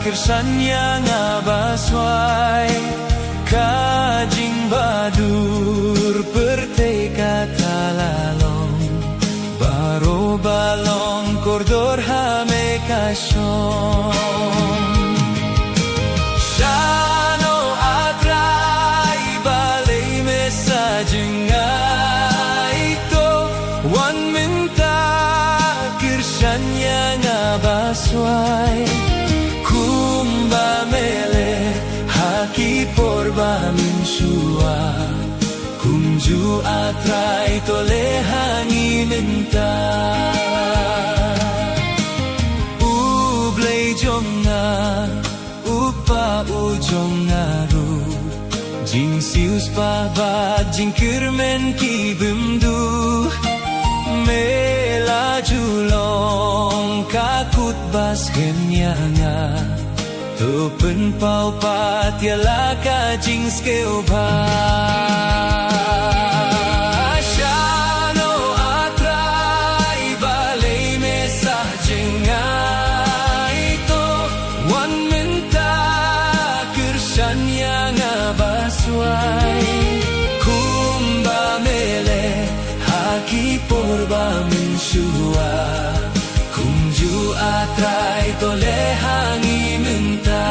kersanya nga basway kajing badur perteka talalong baro balong kordor hame kasyong Shano atray balay mesajeng nga ito wan minta kersanya nga basway kumba mele haki porba minsua kumju atray tole hangin enta ublay jong nga upa ujong ngaru jing sius pabad jing kirmen kibumdu mela julong kakut bas kenya nga tupen pau patiala kajing skeu ba Shano atray balay mesajeng nga ito wan minta kersanya nga basway kumba mele haki porba minsua kumju atray tole hangi minta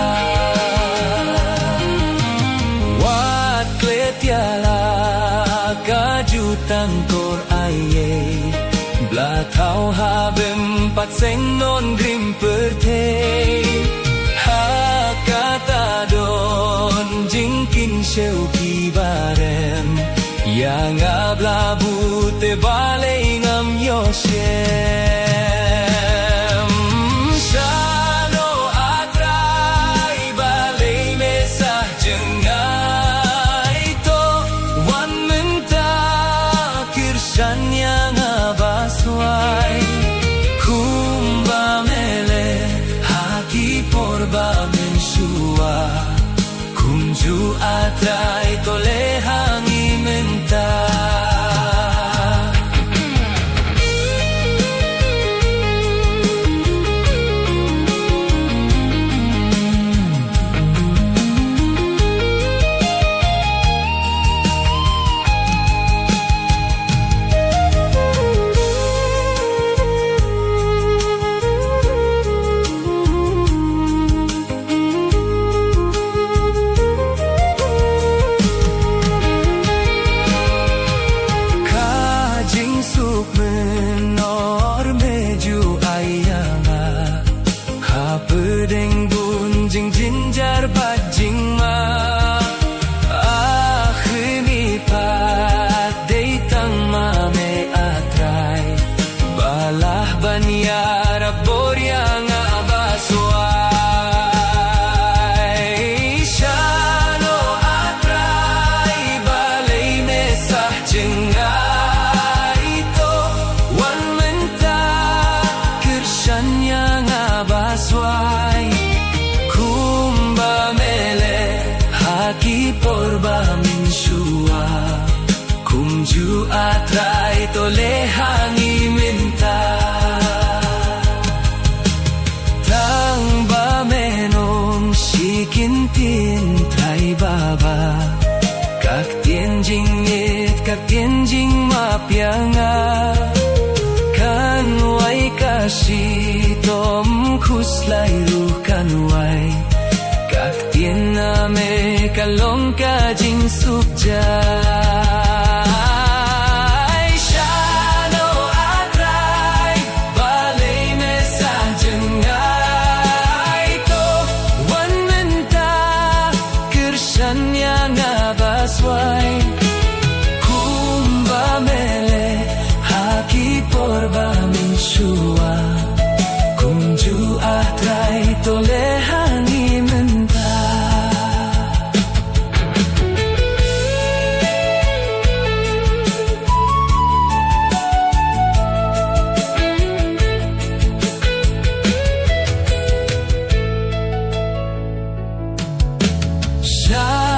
wat kletiala kajutang kor aye blatau habem patseng non grim perte hakata don jingkin sheu kibarem yang ablabu te balay ngam yoshem Shano atray balay mesajeng nga ito wan minta kersanya nga basway kumba mele haki porba mensua kumju atray tole hangi menta pedeng bunjing jinjar bajing ma akhini pat deitang mame atray balah banyara borya nga basway Shano atray balay mesajeng nga ito wan minta kersanya nga basway kumba mele haki porba minsua kumju atray tole hangi minta tang ba menom shikintin tray baba kak tianjing it kak tianjing mapyanga kanway kasi tom kuslay ruh kanway kak tien na me kalong kajing sukja